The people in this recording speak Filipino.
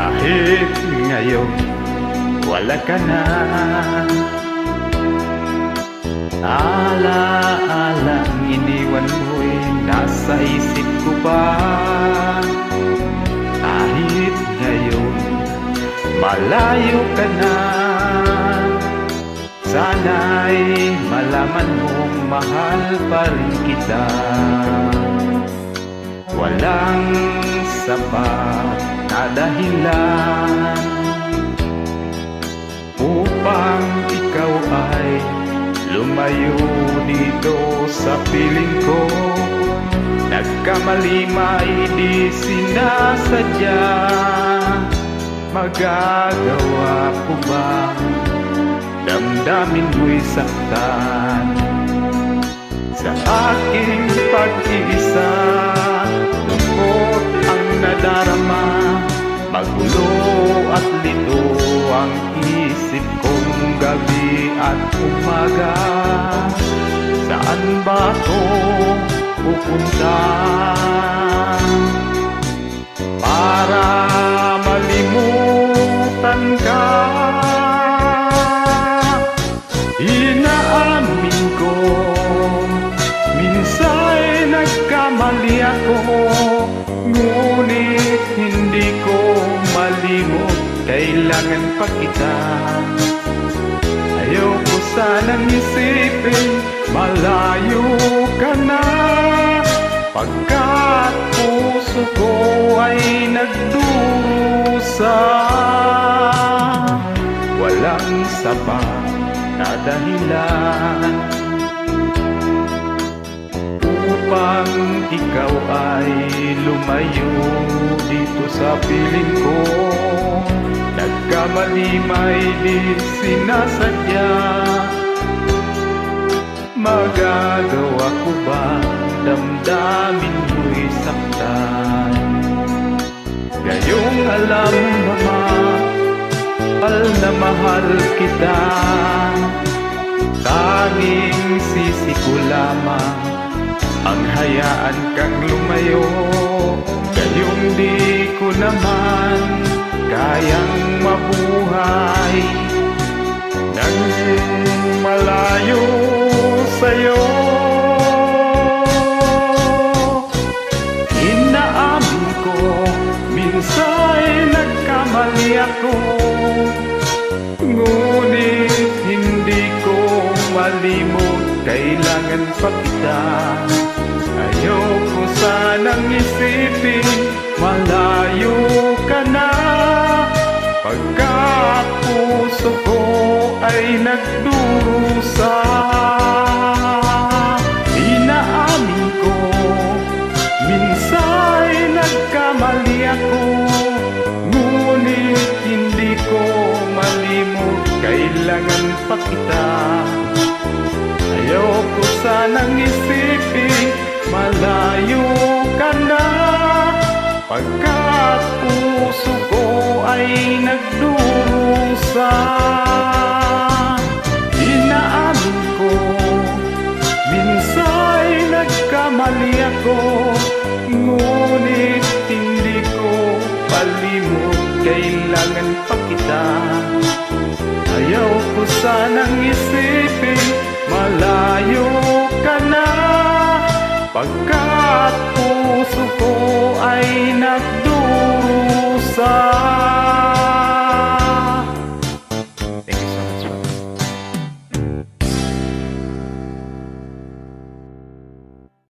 Kahit ngayon wala ka na, ala-alang iniwan mo'y nasa isip ko pa. Kahit ngayon malayo ka na, sana'y malaman mong mahal pa rin kita. Walang sapat na dahilan upang ikaw ay lumayo dito sa piling ko. Nagkamali may di sinasadya, magagawa ko bang damdamin mo'y saktan? Sa aking pag-iisa, lungkot ang nadarama, magulo at lito ang isip kong gabi at umaga. Saan ba ito pupunta para malimutan ka? Inaamin ko, minsa'y nagkamali ako, ngunit hindi ko malimot, kailangan pa kita. Ayoko sanang isipin malayo ka na, pagkat puso ko ay nagdurusa. Walang sapat na dahilan upang ikaw ay lumayo dito sa piling ko. Nagkamali may di sinasadya, magagawa ko ba damdamin mo'y saktan? Ngayong alam mo naman, mahal na mahal kita, tanging sisi ko lamang ang hayaan kang lumayo. Ngayong di ko naman kayang mabuhay nang malayo sa'yo. Inaamin ko, minsa'y nagkamali ako, ngunit hindi ko malimot, kailangan pa kita. Ayoko sanang isipin malayo ka na, pagkat puso ko ay nagdurusa. Inaamin ko, minsa'y nagkamali ako, ngunit hindi ko malimot, kailangan pa kita. Ayoko sanang isipin malayo ka na, pagkat puso ko ay nagdurusa. Inaamin ko, minsa'y nagkamali ako, ngunit hindi ko palimot, kailangan pa kita. Ayaw ko sanang isipin malayo ka na, pagkat puso ko ay nagdurusa.